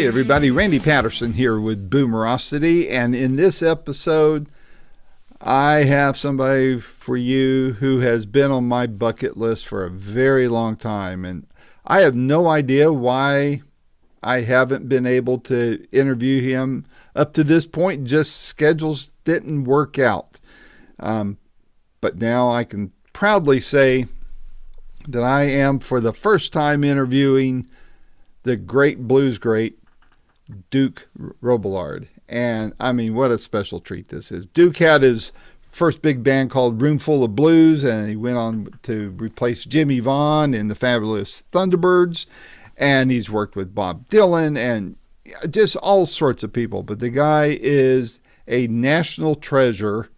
Hey everybody, Randy Patterson here with Boomerocity, and in this episode I have somebody for you who has been on my bucket list for a very long time, and I have no idea why I haven't been able to interview him up to this point. Just schedules didn't work out. But now I can proudly say that I am, for the first time, interviewing the great blues great, Duke Robillard. And I mean, what a special treat this is. Duke had his first big band called Roomful of Blues, and he went on to replace Jimmy Vaughn in the Fabulous Thunderbirds. And he's worked with Bob Dylan and just all sorts of people. But the guy is a national treasure.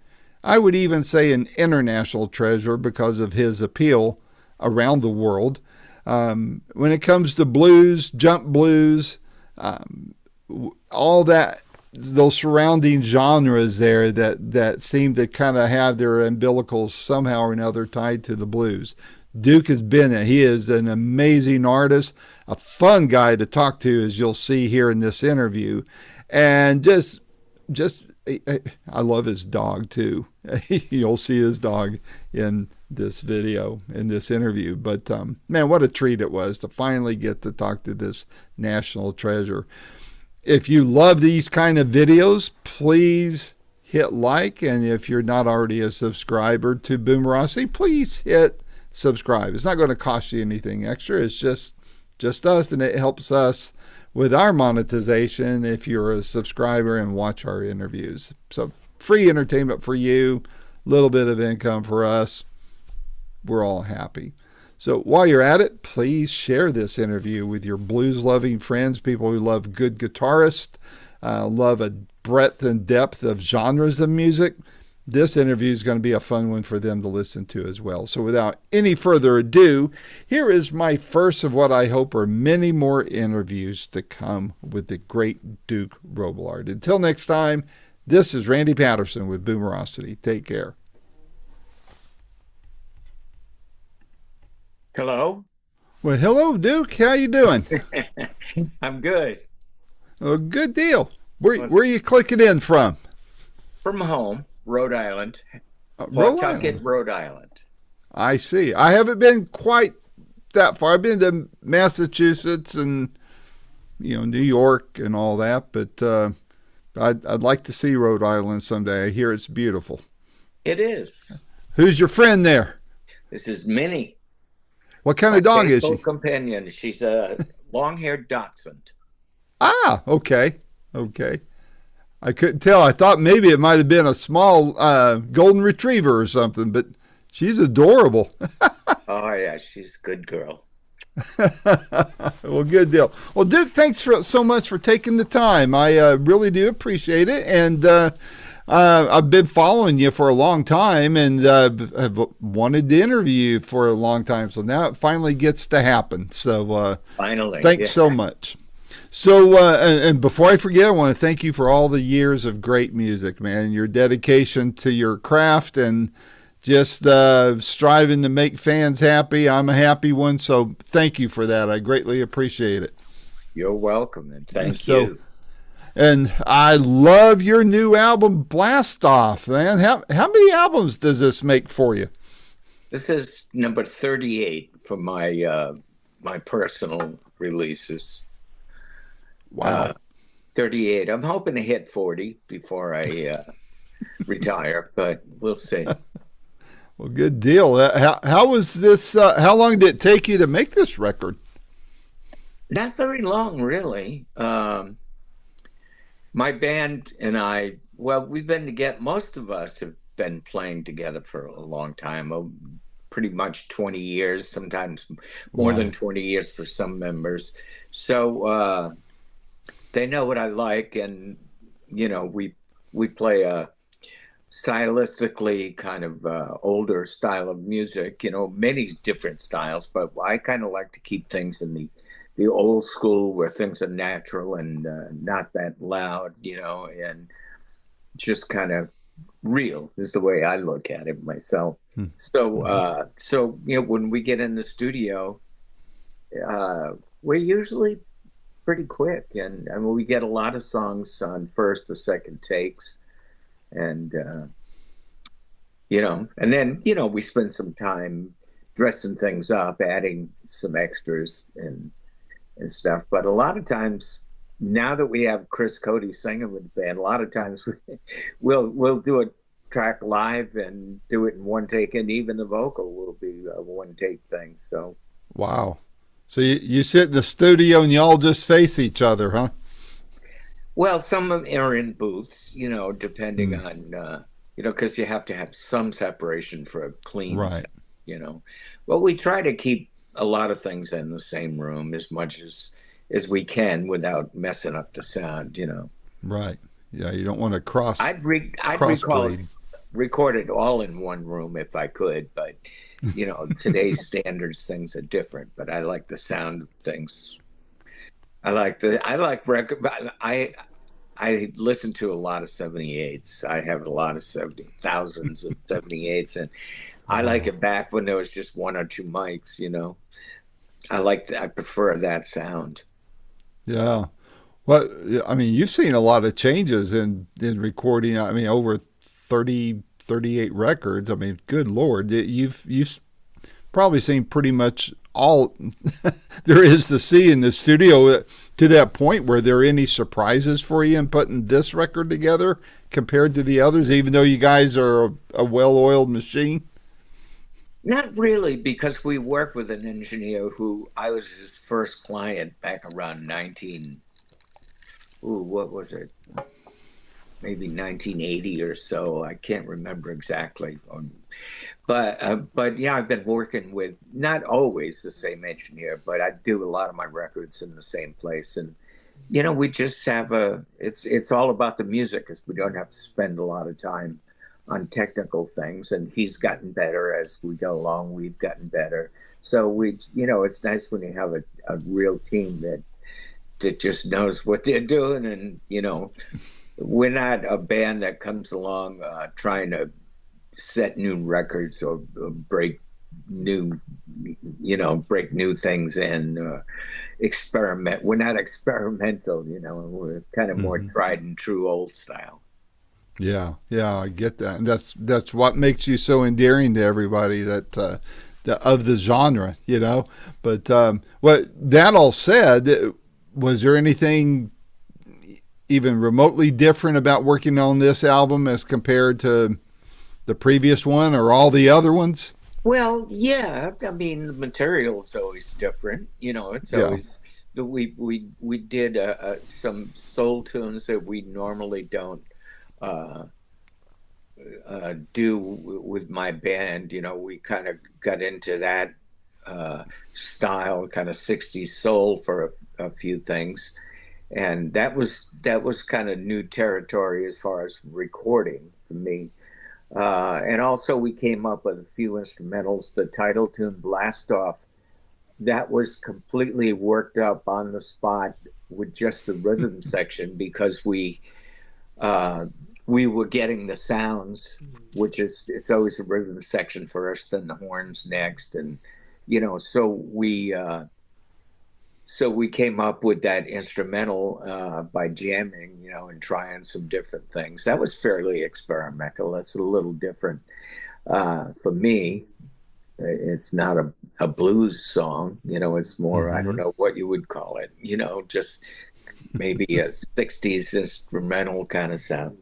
I would even say an international treasure because of his appeal around the world. When it comes to blues, jump blues, all that, those surrounding genres there that seem to kind of have their umbilicals somehow or another tied to the blues. Duke has been it. He is an amazing artist, a fun guy to talk to, as you'll see here in this interview. And just I love his dog too. You'll see his dog in this video, in this interview. But man, what a treat it was to finally get to talk to this national treasure. If you love these kind of videos, please hit like. And if you're not already a subscriber to Boomerocity, please hit subscribe. It's not going to cost you anything extra. It's just us, and it helps us with our monetization if you're a subscriber and watch our interviews. So free entertainment for you, a little bit of income for us. We're all happy. So while you're at it, please share this interview with your blues-loving friends, people who love good guitarists, love a breadth and depth of genres of music. This interview is going to be a fun one for them to listen to as well. So without any further ado, here is my first of what I hope are many more interviews to come with the great Duke Robillard. Until next time, this is Randy Patterson with Boomerocity. Take care. Hello. Well, hello, Duke. How you doing? I'm good. Oh, good deal. Where are you clicking in from? From home, Rhode Island. Rhode Pawtucket, Island. Rhode Island. I see. I haven't been quite that far. I've been to Massachusetts and New York and all that, but I'd like to see Rhode Island someday. I hear it's beautiful. It is. Who's your friend there? This is Minnie. What kind of dog is she? Companion. She's a long-haired dachshund. Ah, okay. I couldn't tell. I thought maybe it might have been a small golden retriever or something, but she's adorable. Oh, yeah, she's a good girl. Well, good deal. Well, Duke, thanks so much for taking the time. I really do appreciate it. And I've been following you for a long time and have wanted to interview you for a long time. So now it finally gets to happen. So finally, thanks so much. So, and before I forget, I want to thank you for all the years of great music, man. Your dedication to your craft and just striving to make fans happy. I'm a happy one, so thank you for that. I greatly appreciate it. You're welcome, and thank you. And I love your new album, Blast Off, man. How many albums does this make for you? This is number 38 for my my personal releases. Wow. 38. I'm hoping to hit 40 before I retire, but we'll see. Well, good deal. How was this? How long did it take you to make this record? Not very long, really. My band and I, well, we've been together. Most of us have been playing together for a long time, pretty much 20 years, sometimes more than 20 years for some members. So they know what I like, and we play a stylistically kind of older style of music. Many different styles, but I kind of like to keep things in the old school where things are natural and not that loud, and just kind of real is the way I look at it myself. So when we get in the studio, we're usually pretty quick. And I mean, we get a lot of songs on first or second takes, and and then we spend some time dressing things up, adding some extras and stuff. But a lot of times, now that we have Chris Cody singing with the band, a lot of times we'll do a track live and do it in one take, and even the vocal will be a one take thing. So Wow. So you sit in the studio and you all just face each other, huh? well, some of them are in booths, depending Mm, on because you have to have some separation for a clean right. sound, but we try to keep a lot of things in the same room as much as we can without messing up the sound. Right. Yeah, you don't want to I'd recall crossbreed. record it all in one room if I could, but today's standards things are different. But I like the sound of things. I like record. I listen to a lot of 78s. I have a lot of 70,000s of 78s, and I like Wow. it back when there was just one or two mics. I prefer that sound. Yeah. Well, yeah, I mean, you've seen a lot of changes in recording. I mean, over 30, 38 records. I mean, good Lord, you've probably seen pretty much all there is to see in the studio, to that point where there are any surprises for you in putting this record together compared to the others, even though you guys are a well-oiled machine. Not really, because we work with an engineer who I was his first client back around 19. Ooh, what was it? Maybe 1980 or so. I can't remember exactly. But yeah, I've been working with not always the same engineer, but I do a lot of my records in the same place. And we just have it's all about the music because we don't have to spend a lot of time on technical things. And he's gotten better as we go along. We've gotten better. So it's nice when you have a real team that just knows what they're doing. And we're not a band that comes along trying to set new records or new break new things in, experiment. We're not experimental. We're kind of more Hmm. tried and true old style. Yeah, yeah, I get that, and that's what makes you so endearing to everybody of the genre, you know. But what that all said, was there anything even remotely different about working on this album as compared to the previous one or all the other ones? Well, yeah, I mean the material's always different. It's Yeah. always we did some soul tunes that we normally don't uh, do with my band. We kind of got into that style, kind of 60s soul for a few things, and that was kind of new territory as far as recording for me. And also, we came up with a few instrumentals. The title tune, Blast Off, that was completely worked up on the spot with just the rhythm section because uh, we were getting the sounds, which is it's always a rhythm section first, then the horns next, and so we came up with that instrumental by jamming, and trying some different things. That was fairly experimental. That's a little different for me. It's not a blues song, it's more, I don't Hmm. know what you would call it, just maybe a 60s instrumental kind of sound.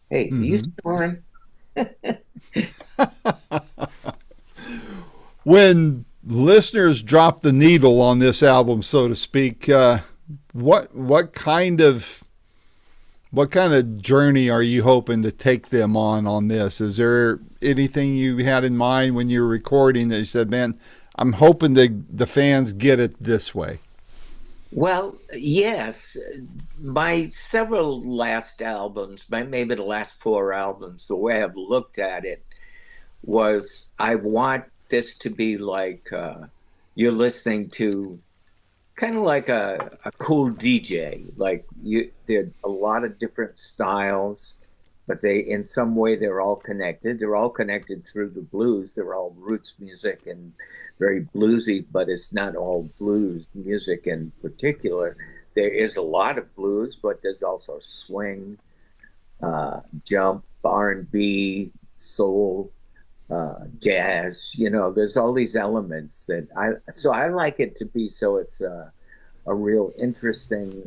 Hey, you Hmm. snoring? When listeners drop the needle on this album, so to speak, what kind of journey are you hoping to take them on this? Is there anything you had in mind when you were recording that you said, "Man, I'm hoping the fans get it this way"? Well, yes. My several last albums, maybe the last four albums, the way I've looked at it was I want this to be like you're listening to kind of like a cool DJ. Like there are a lot of different styles, but they in some way they're all connected. They're all connected through the blues. They're all roots music and very bluesy, but it's not all blues music in particular. there is a lot of blues, but there's also swing, jump, R&B, soul, jazz. You know, there's all these elements that I like it to be so it's a real interesting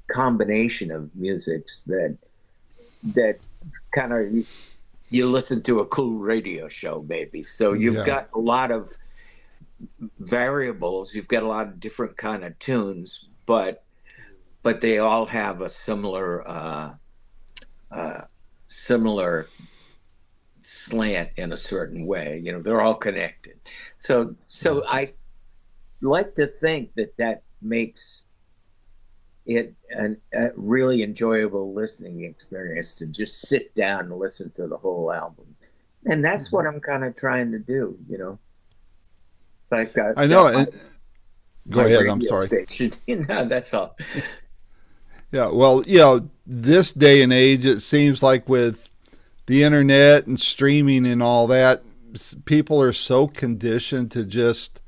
combination of musics that kind of you listen to a cool radio show maybe. So you've Yeah. got a lot of variables, you've got a lot of different kind of tunes, but they all have a similar slant in a certain way. You know, they're all connected. So I like to think that makes it a really enjoyable listening experience to just sit down and listen to the whole album. And that's what I'm kind of trying to do, you know. It's like I know. Go my ahead. I'm radio sorry. station. You know, that's all. Yeah. Well, this day and age, it seems like with the internet and streaming and all that, people are so conditioned to just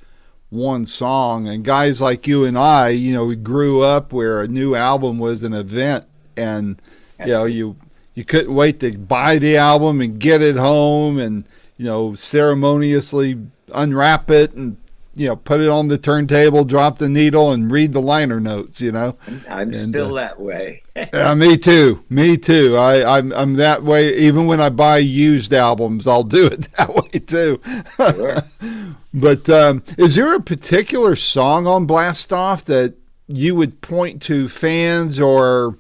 one song. And guys like you and I, we grew up where a new album was an event, and you couldn't wait to buy the album and get it home, and ceremoniously unwrap it and put it on the turntable, drop the needle, and read the liner notes. I'm still that way. Me too. Me too. I'm that way. Even when I buy used albums, I'll do it that way too. Sure. But is there a particular song on Blast Off that you would point to fans or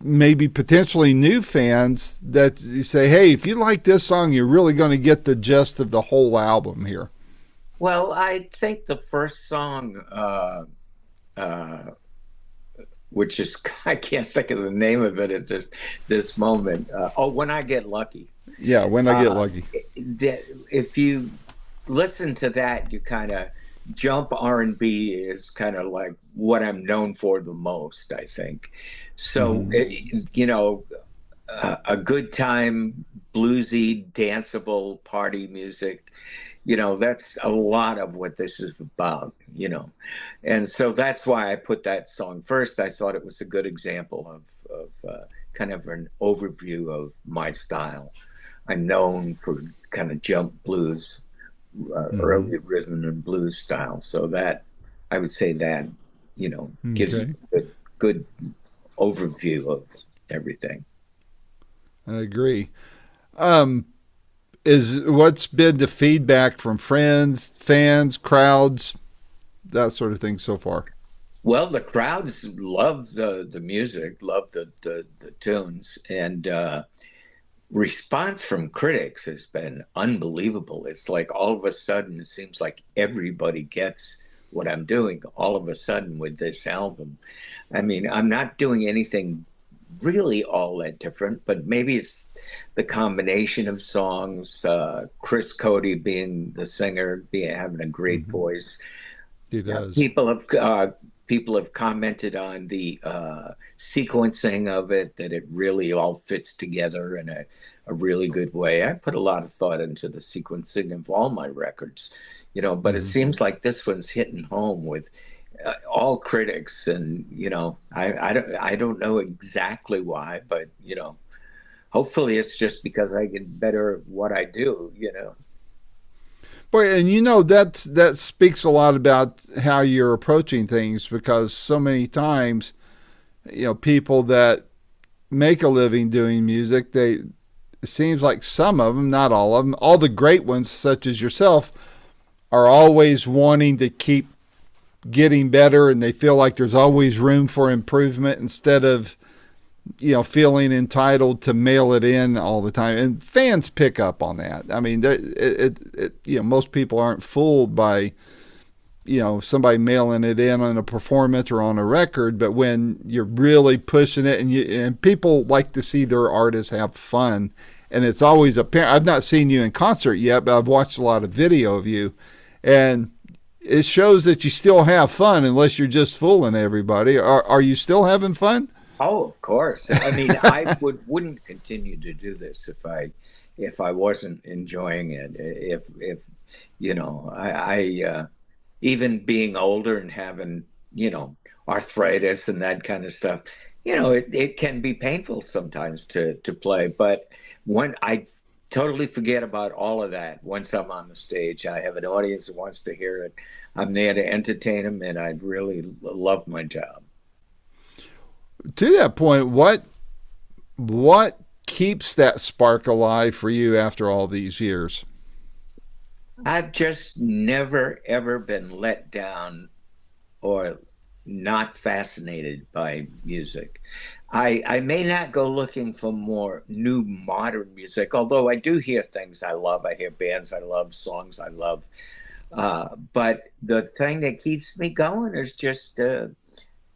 maybe potentially new fans that you say, hey, if you like this song, you're really going to get the gist of the whole album here? Well, I think the first song, which is, I can't think of the name of it at this moment. When I Get Lucky. Yeah, When I Get Lucky. If you listen to that, you kind of jump. R&B is kind of like what I'm known for the most, I think. So, a good time, bluesy, danceable party music. That's a lot of what this is about, And so that's why I put that song first. I thought it was a good example of kind of an overview of my style. I'm known for kind of jump blues, early rhythm and blues style. So that, I would say that, gives a good overview of everything. I agree. What's been the feedback from friends, fans, crowds, that sort of thing so far? Well, the crowds love the music, love the tunes, and response from critics has been unbelievable. It's like all of a sudden it seems like everybody gets what I'm doing all of a sudden with this album. I mean, I'm not doing anything really all that different, but maybe it's the combination of songs, Chris Cody being the singer, having a great voice. He does. People have commented on the sequencing of it, that it really all fits together in a really good way. I put a lot of thought into the sequencing of all my records, but it seems like this one's hitting home with all critics, and I don't know exactly why, but hopefully it's just because I get better at what I do. Boy, and that speaks a lot about how you're approaching things, because so many times, people that make a living doing music, it seems like some of them, not all of them, all the great ones, such as yourself, are always wanting to keep getting better, and they feel like there's always room for improvement instead of feeling entitled to mail it in all the time. And fans pick up on that. I mean, most people aren't fooled by somebody mailing it in on a performance or on a record, but when you're really pushing it, and people like to see their artists have fun, and it's always apparent. I've not seen you in concert yet, but I've watched a lot of video of you, and it shows that you still have fun, unless you're just fooling everybody. Are you still having fun? Oh, of course. I mean, I wouldn't continue to do this if I wasn't enjoying it. If I even being older and having arthritis and that kind of stuff. It can be painful sometimes to play, but when I totally forget about all of that once I'm on the stage, I have an audience that wants to hear it. I'm there to entertain them, and I really love my job. To that point, what keeps that spark alive for you after all these years? I've just never ever been let down or not fascinated by music. I may not go looking for more new modern music, although I do hear things I love. I hear bands I love, songs I love. But the thing that keeps me going is just, that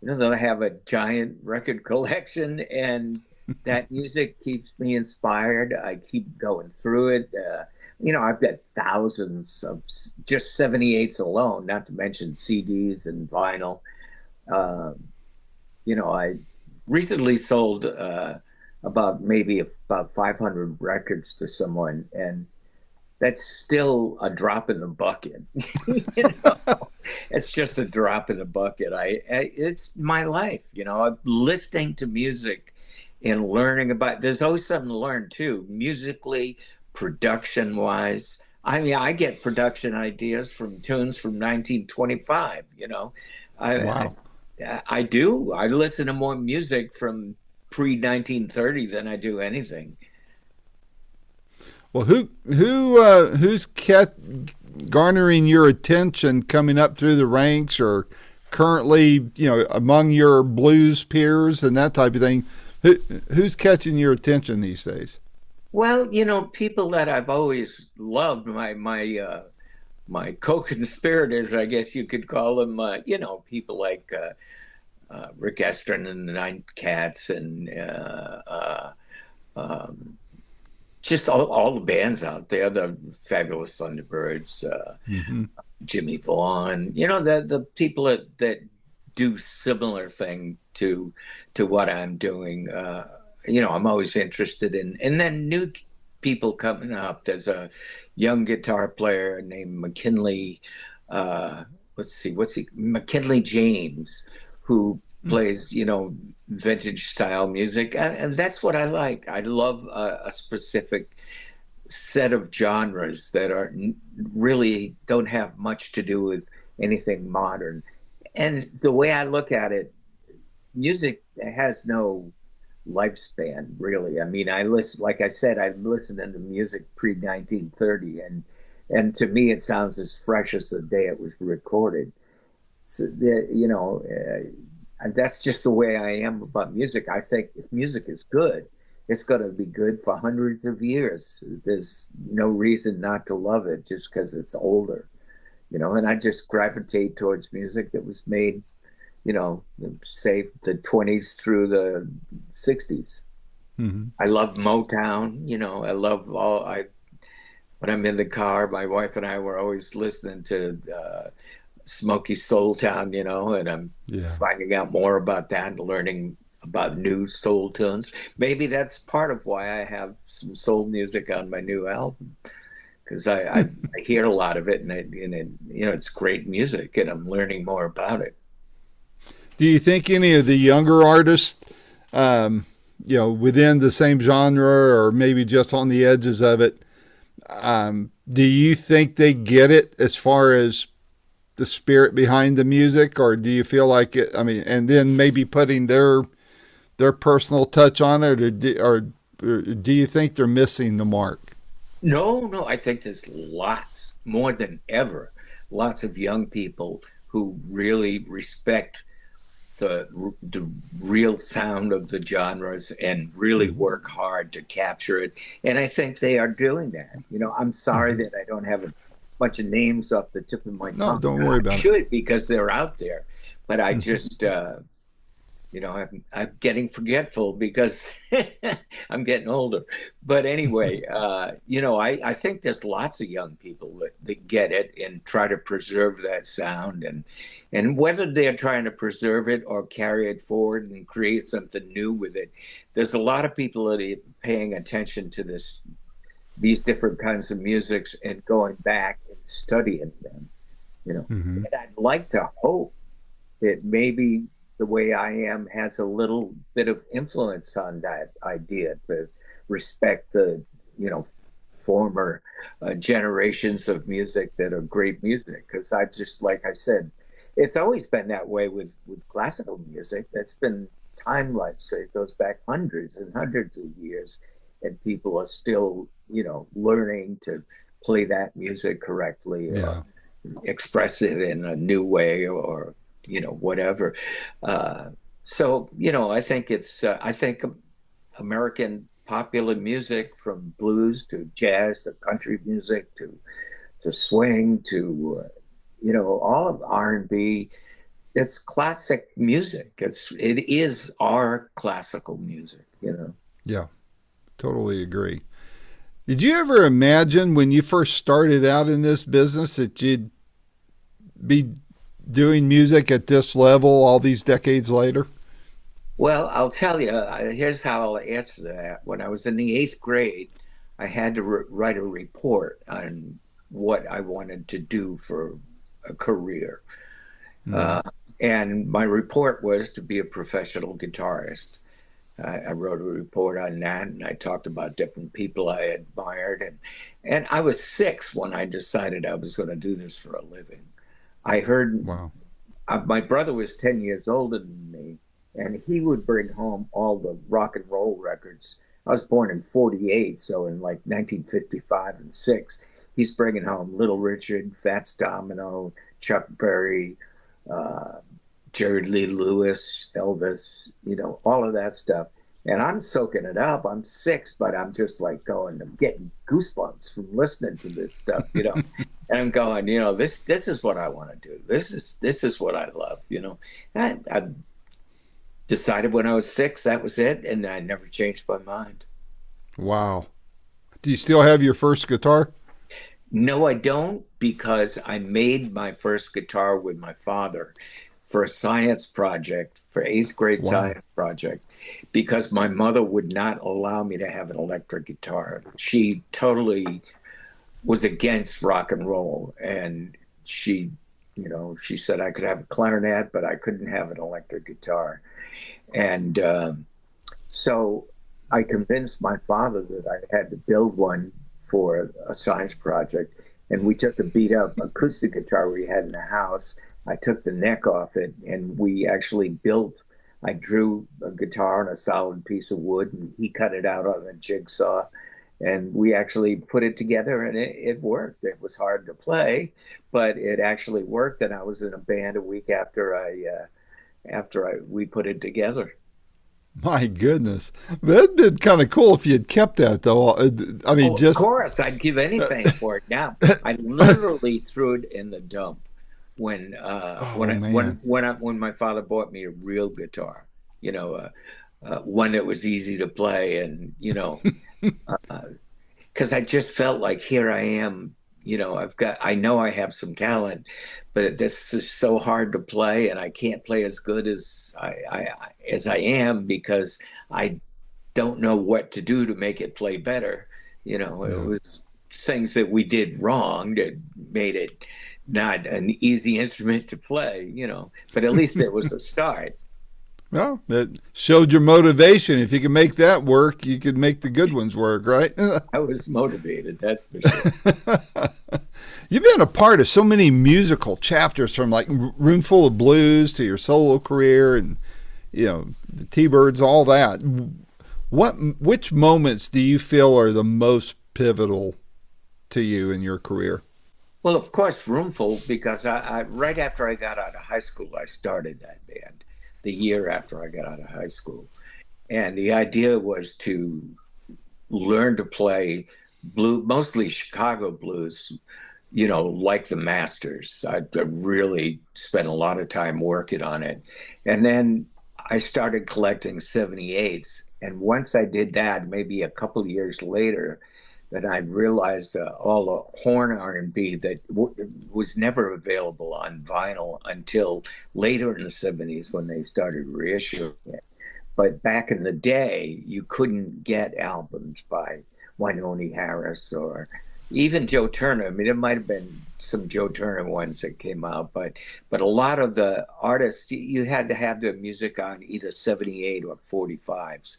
I have a giant record collection, and that music keeps me inspired. I keep going through it. I've got thousands of just 78s alone, not to mention CDs and vinyl. Uh, I recently sold about 500 records to someone, and that's still a drop in the bucket. you know, it's just a drop in the bucket. It's my life. I'm listening to music and learning about. There's always something to learn too, musically, production wise. I mean, I get production ideas from tunes from 1925. I, Wow. I do. I listen to more music from pre 1930 than I do anything. Well, who's garnering your attention coming up through the ranks, or currently, among your blues peers and that type of thing? Who's catching your attention these days? Well, people that I've always loved, my co-conspirators, I guess you could call them. People like Rick Estrin and the Nine Cats, and um, just all the bands out there, the Fabulous Thunderbirds, Hmm. Jimmy Vaughan. The people that do similar thing to what I'm doing. I'm always interested in, and then new people coming up. There's a young guitar player named McKinley. Let's see, what's he? McKinley James, who plays, vintage style music, and that's what I like. I love a specific set of genres that really don't have much to do with anything modern. And the way I look at it, music has no lifespan, really. I mean, like I said, I listened to music pre 1930, and to me, it sounds as fresh as the day it was recorded. So, and that's just the way I am about music. I think if music is good, it's going to be good for hundreds of years. There's no reason not to love it just because it's older, and I just gravitate towards music that was made, say the 20s through the 60s. Hmm. I love Motown, I love when I'm in the car, my wife and I were always listening to Smokey Soul Town, and I'm Yeah. finding out more about that and learning about new soul tunes. Maybe that's part of why I have some soul music on my new album, because I hear a lot of it, it's great music, and I'm learning more about it. Do you think any of the younger artists, within the same genre or maybe just on the edges of it, do you think they get it as far as the spirit behind the music, or do you feel like it? I mean, and then maybe putting their personal touch on it, or do you think they're missing the mark? No, no, I think there's lots more than ever, lots of young people who really respect the real sound of the genres and really Mm-hmm. work hard to capture it. And I think they are doing that. I'm sorry Mm-hmm. that I don't have a bunch of names off the tip of my No, tongue. don't worry I about it. should, because they're out there, but I Mm-hmm. just I'm getting forgetful because I'm getting older. But anyway, I think there's lots of young people that get it and try to preserve that sound, and whether they're trying to preserve it or carry it forward and create something new with it, there's a lot of people that are paying attention to these different kinds of musics and going back and studying them. Mm-hmm. And I'd like to hope that maybe the way I am has a little bit of influence on that idea to respect the, you know, former generations of music that are great music. Because I just, like I said, it's always been that way with classical music. That's been timeless. It goes back hundreds and hundreds of years, and people are still, you know, learning to play that music correctly or Yeah. express it in a new way or, you know, whatever. Uh, so, you know, I think American popular music, from blues to jazz to country music to swing to, you know, all of R&B, it's classic music. It is our classical music, you know. Yeah. Totally agree. Did you ever imagine when you first started out in this business that you'd be doing music at this level all these decades later? Well, I'll tell you, here's how I'll answer that. When I was in the eighth grade, I had to write a report on what I wanted to do for a career. Mm. Uh, and my report was to be a professional guitarist. I wrote a report on that, and I talked about different people I admired, and I was six when I decided I was going to do this for a living. I heard Wow. my brother was 10 years older than me, and he would bring home all the rock and roll records. I was born in 48, so in like 1955 and 6, he's bringing home Little Richard, Fats Domino, Chuck Berry, uh, Jerry Lee Lewis, Elvis, you know, all of that stuff. And I'm soaking it up. I'm six, but I'm just like going, I'm getting goosebumps from listening to this stuff, you know. And I'm going, you know, this is what I want to do. This is what I love, you know. I decided when I was six that was it, and I never changed my mind. Wow. Do you still have your first guitar? No, I don't, because I made my first guitar with my father for a science project, for eighth grade Wow. science project, because my mother would not allow me to have an electric guitar. She totally was against rock and roll, and she, you know, she said I could have a clarinet, but I couldn't have an electric guitar. And so I convinced my father that I had to build one for a science project. And we took a beat up acoustic guitar we had in the house. I took the neck off it, and we actually built. I drew a guitar on a solid piece of wood, and he cut it out on a jigsaw. And we actually put it together, and it worked. It was hard to play, but it actually worked. And I was in a band a week after we put it together. My goodness. That'd been kind of cool if you had kept that, though. I mean, Oh, of just. course, I'd give anything for it now. I literally threw it in the dump Oh, man. when my father bought me a real guitar, you know, one that was easy to play, and you know, because I just felt like here I am, you know, I know I have some talent, but this is so hard to play, and I can't play as good as I am because I don't know what to do to make it play better. You know, it Yeah. was things that we did wrong that made it not an easy instrument to play, you know, but at least it was a start. Well, that showed your motivation. If you can make that work, you could make the good ones work, right? I was motivated, that's for sure. You've been a part of so many musical chapters, from like Roomful of Blues to your solo career, and the T-Birds, all that. Which moments do you feel are the most pivotal to you in your career? Well, of course, Roomful, because I right after I got out of high school, I started that band the year after I got out of high school. And the idea was to learn to play mostly Chicago blues, you know, like the masters. I really spent a lot of time working on it. And then I started collecting 78s. And once I did that, maybe a couple years later, then I realized all the horn R&B that was never available on vinyl until later in the 70s when they started reissuing it. But back in the day, you couldn't get albums by Wynonie Harris or even Joe Turner. I mean, it might have been some Joe Turner ones that came out, but a lot of the artists you had to have their music on either 78 or 45s,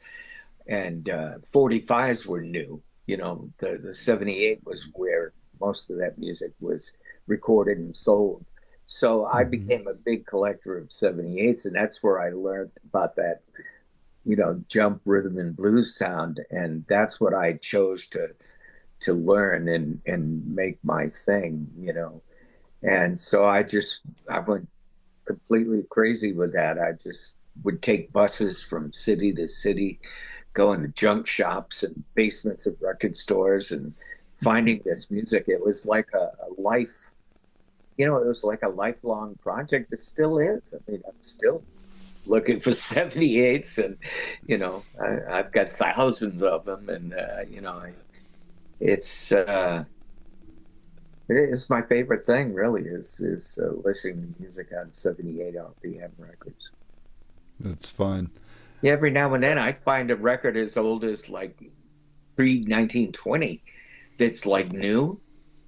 and 45s were new. You know, the 78 was where most of that music was recorded and sold. So I Hmm. became a big collector of 78s, and that's where I learned about that, jump rhythm and blues sound, and that's what I chose to learn and make my thing. And so I went completely crazy with that. I just would take buses from city to city, going to junk shops and basements of record stores and finding this music. It was like a life, it was like a lifelong project. It still is. I mean, I'm still looking for 78s, and I've got thousands of them, and it's it's my favorite thing, really, is listening to music on 78 RPM records. That's fun. Yeah, every now and then I find a record as old as like pre 1920 that's like new.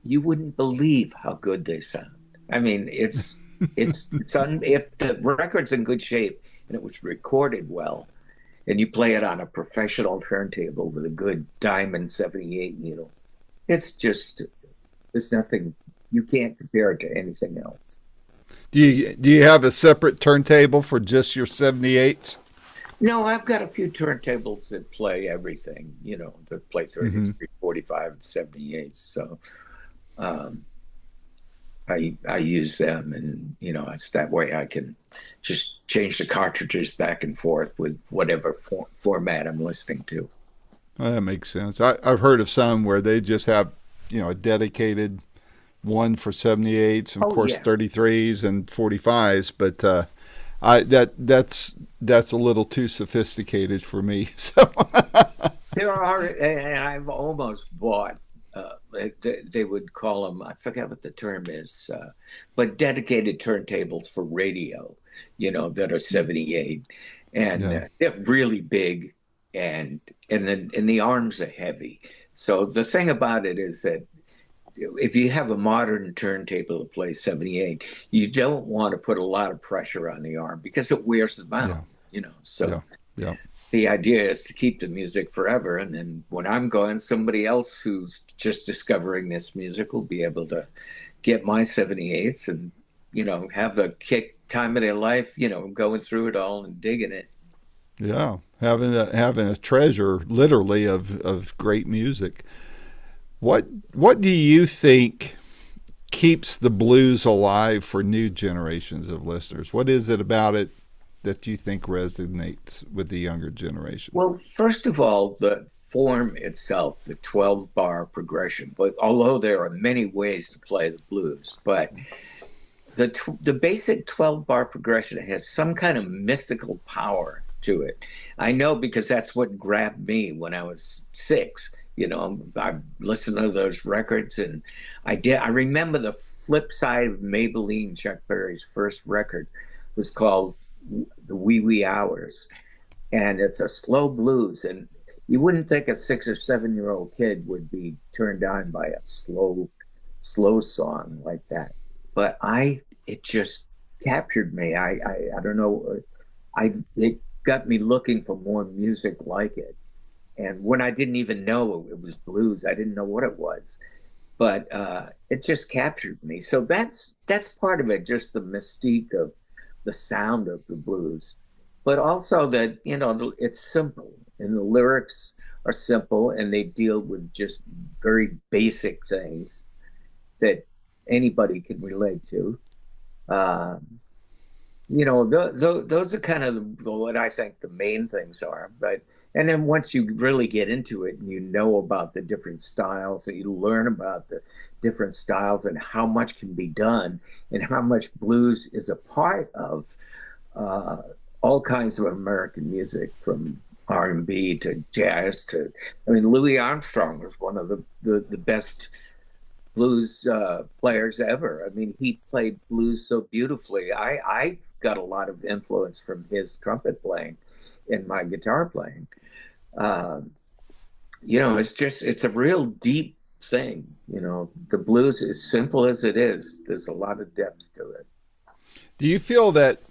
You wouldn't believe how good they sound. I mean, if the record's in good shape and it was recorded well, and you play it on a professional turntable with a good Diamond 78 needle, it's just there's nothing, you can't compare it to anything else. Do you have a separate turntable for just your 78s? No, I've got a few turntables that play everything, that play Hmm. 33, 45, and 78. So um, I use them, and it's that way I can just change the cartridges back and forth with whatever format I'm listening to. That makes sense. I've heard of some where they just have, a dedicated one for 78s, and of Oh course yeah, 33s and 45s, but that's a little too sophisticated for me. So there are, and I've almost bought. They would call them, I forget what the term is, but dedicated turntables for radio, that are 78, and yeah, they're really big, and the arms are heavy. So the thing about it is that if you have a modern turntable that plays 78, you don't want to put a lot of pressure on the arm because it wears them out, yeah, So yeah, yeah. the idea is to keep the music forever. And then when I'm gone, somebody else who's just discovering this music will be able to get my 78s and, have the kick time of their life, going through it all and digging it. Yeah, having a treasure, literally, of great music. What do you think keeps the blues alive for new generations of listeners? What is it about it that you think resonates with the younger generations? Well, first of all, the form itself, the 12 bar progression, but although there are many ways to play the blues, but the basic 12 bar progression has some kind of mystical power to it. I know because that's what grabbed me when I was 6. I listened to those records, and I remember the flip side of Maybelline, Chuck Berry's first record was called The Wee Wee Hours, and it's a slow blues, and you wouldn't think a 6 or 7 year old kid would be turned on by a slow song like that, but it just captured me. I don't know. It got me looking for more music like it. And when I didn't even know it was blues, I didn't know what it was, but it just captured me. So that's part of it, just the mystique of the sound of the blues, but also that it's simple and the lyrics are simple and they deal with just very basic things that anybody can relate to. Um, those are kind of what I think the main things are. But and then once you really get into it and you know about the different styles and you learn about the different styles and how much can be done and how much blues is a part of uh, all kinds of American music, from R&B to jazz to, I mean, Louis Armstrong was one of the best blues players ever. I mean, he played blues so beautifully. I got a lot of influence from his trumpet playing in my guitar playing. Um, it's a real deep. thing. The blues, as simple as it is, there's a lot of depth to it. Do you feel that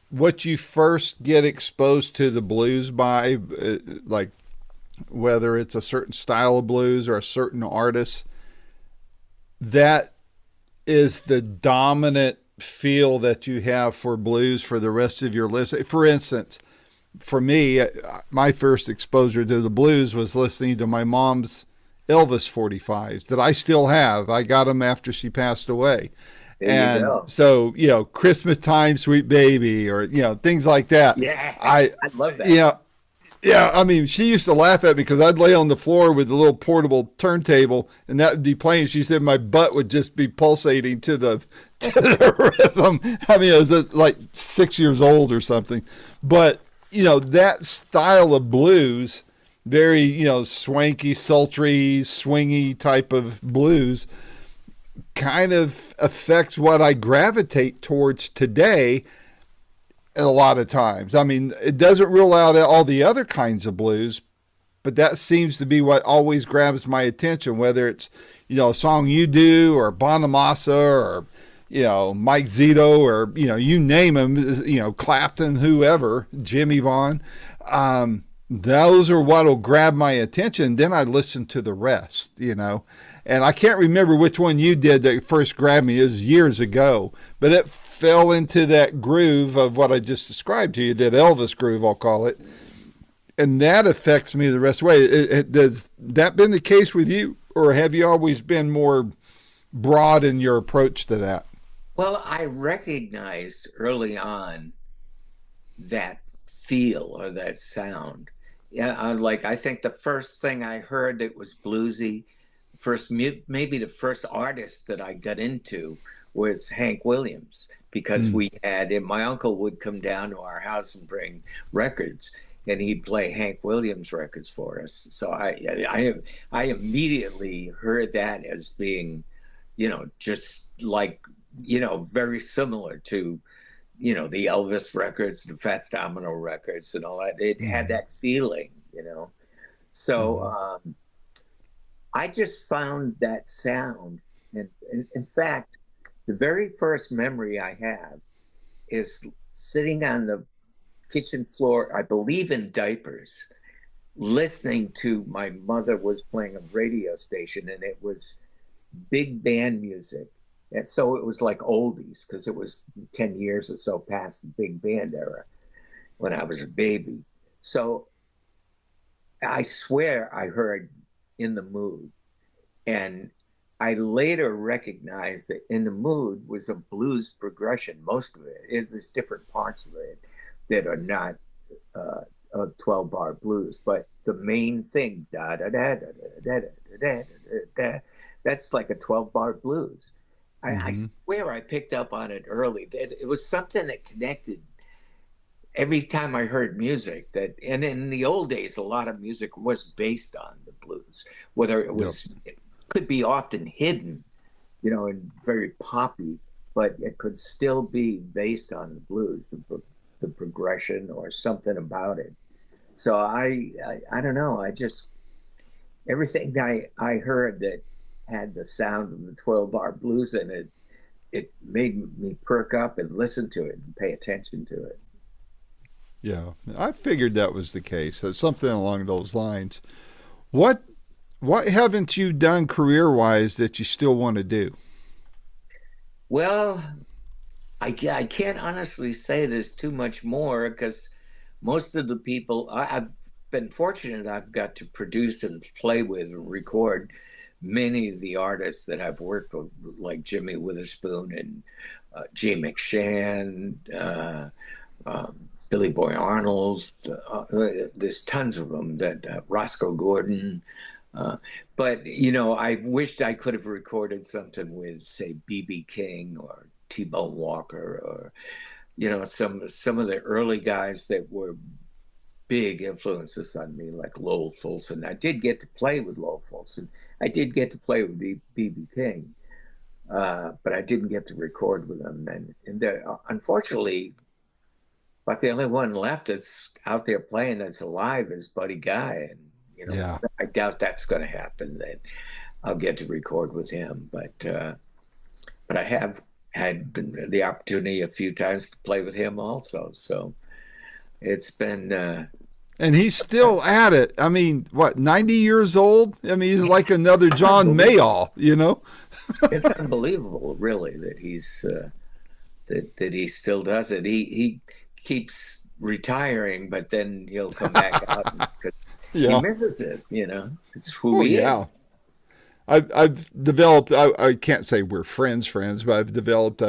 what you first get exposed to the blues by, like whether it's a certain style of blues or a certain artist, that is the dominant feel that you have for blues for the rest of your list? For instance, for me, my first exposure to the blues was listening to my mom's Elvis 45s that I still have. I got them after she passed away. There you And go. so, Christmas time, Sweet Baby, or, things like that. Yeah, I, I love that. yeah, yeah, I mean, she used to laugh at me because I'd lay on the floor with a little portable turntable, and that would be playing. She said my butt would just be pulsating to the to the rhythm. I mean, I was like 6 years old or something, but that style of blues, very swanky, sultry, swingy type of blues, kind of affects what I gravitate towards today a lot of times. I mean, it doesn't rule out all the other kinds of blues, but that seems to be what always grabs my attention, whether it's, a song you do or Bonamassa or, Mike Zito or, you name him, Clapton, whoever, Jimmy Vaughn. Those are what will grab my attention. Then I listen to the rest. And I can't remember which one you did that first grabbed me. It was years ago, but it fell into that groove of what I just described to you, that Elvis groove, I'll call it. And that affects me the rest of the way. Has that been the case with you, or have you always been more broad in your approach to that? Well, I recognized early on that feel or that sound. Yeah, I think the first thing I heard that was bluesy, maybe the first artist that I got into was Hank Williams, because Mm. we had, and my uncle would come down to our house and bring records, and he'd play Hank Williams records for us. So I immediately heard that as being, just like, very similar to, the Elvis records, the Fats Domino records, and all that. It had Mm. that feeling. So Mm. I just found that sound. And in fact, the very first memory I have is sitting on the kitchen floor, I believe in diapers, listening to my mother was playing a radio station, and it was big band music. And so it was like oldies because it was 10 years or so past the big band era when I was a baby. So I swear I heard In the Mood. And I later recognized that In the Mood was a blues progression. Most of it, there's different parts of it that are not a 12 bar blues, but the main thing, da da da da da da da da da, that's like a 12 bar blues. I Mm-hmm. swear I picked up on it early. It was something that connected every time I heard music. And in the old days, a lot of music was based on the blues, whether Yep. it could be often hidden, and very poppy, but it could still be based on the blues, the progression or something about it. So I don't know. I just everything I heard that had the sound of the 12 bar blues in it, it made me perk up and listen to it and pay attention to it. Yeah, I figured that was the case. Something along those lines. What what haven't you done career wise that you still want to do? Well, I can't honestly say there's too much more because most of the people I've been fortunate, I've got to produce and play with and record many of the artists that I've worked with, like Jimmy Witherspoon and Jay McShann, Billy Boy Arnold. There's tons of them that Roscoe Gordon. Uh, but I wished I could have recorded something with, say, BB King or T-Bone Walker, or some of the early guys that were big influences on me, like Lowell Fulson. I did get to play with Lowell Fulson. I did get to play with BB King, but I didn't get to record with them. And unfortunately, but the only one left that's out there playing that's alive is Buddy Guy, and Yeah. I doubt that's going to happen. That I'll get to record with him, but I have had the opportunity a few times to play with him also. So it's been. And he's still at it. I mean, what, 90 years old? I mean, he's like another John Mayall, you know? It's unbelievable, really, that he's that he still does it. He keeps retiring, but then he'll come back out because he misses it. You know, it's who he is. I've developed. I can't say we're friends, but I've developed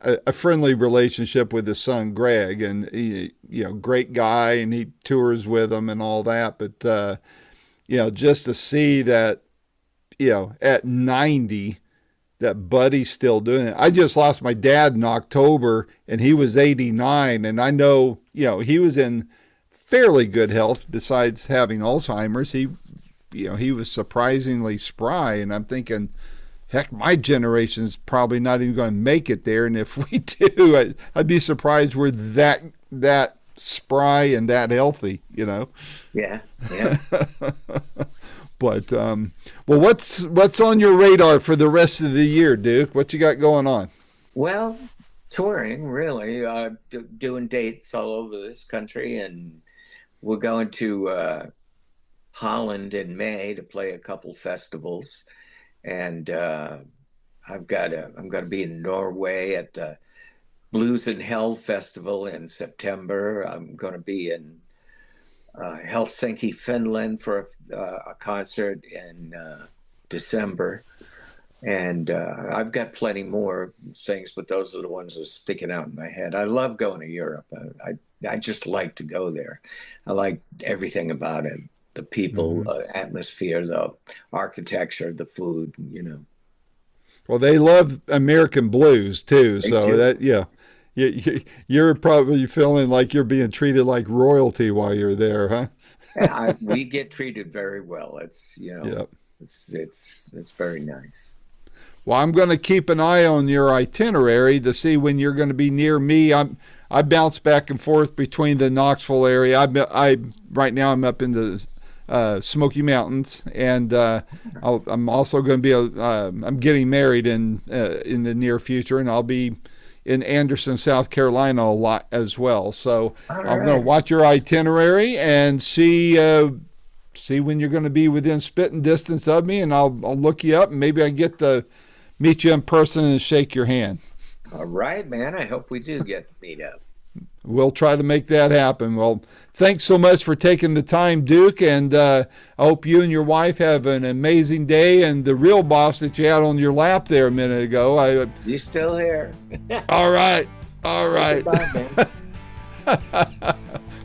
a friendly relationship with his son Greg, and he, great guy, and he tours with him and all that. But just to see that, at 90, that Buddy's still doing it. I just lost my dad in October, and he was 89, and I know he was in fairly good health besides having Alzheimer's. He was surprisingly spry, and I'm thinking, heck, my generation's probably not even going to make it there. And if we do, I'd be surprised we're that spry and that healthy, Yeah. But well, what's on your radar for the rest of the year, Duke? What you got going on? Well, touring, really, doing dates all over this country, and we're going to Holland in May to play a couple festivals. And I'm going to be in Norway at the Blues in Hell Festival in September. I'm going to be in Helsinki, Finland for a concert in December. And I've got plenty more things, but those are the ones that are sticking out in my head. I love going to Europe. I just like to go there. I like everything about it. The people, atmosphere, the architecture, the food, Well, they love American blues too, you're probably feeling like you're being treated like royalty while you're there, huh? Yeah, we get treated very well. It's it's very nice. Well, I'm going to keep an eye on your itinerary to see when you're going to be near me. I bounce back and forth between the Knoxville area. Right now I'm up in the Smoky Mountains, and I'm also going to be I'm getting married in the near future, and I'll be in Anderson, South Carolina a lot as well. So I'm going to watch your itinerary and see when you're going to be within spitting distance of me, and I'll look you up, and maybe I get to meet you in person and shake your hand. All right, man. I hope we do get to meet up. We'll try to make that happen. Well, thanks so much for taking the time, Duke, and I hope you and your wife have an amazing day. And the real boss that you had on your lap there a minute ago. You still here? All right. Goodbye, man.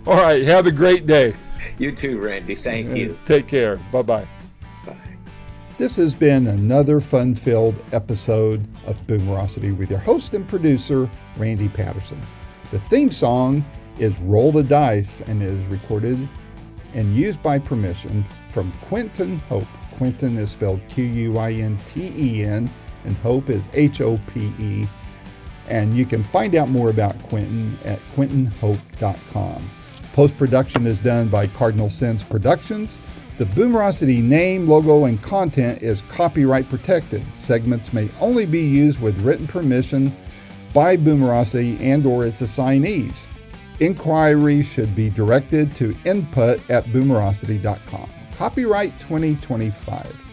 All right. Have a great day. You too, Randy. Thank you. Take care. Bye-bye. Bye. This has been another fun-filled episode of Boomerocity with your host and producer, Randy Patterson. The theme song is Roll the Dice and is recorded and used by permission from Quinton Hope. Quinton is spelled Quinten, and Hope is Hope. And you can find out more about Quinton at quintonhope.com. Post-production is done by Cardinal Sins Productions. The Boomerocity name, logo, and content is copyright protected. Segments may only be used with written permission by Boomerocity and or its assignees. Inquiries should be directed to input@boomerocity.com. Copyright 2025.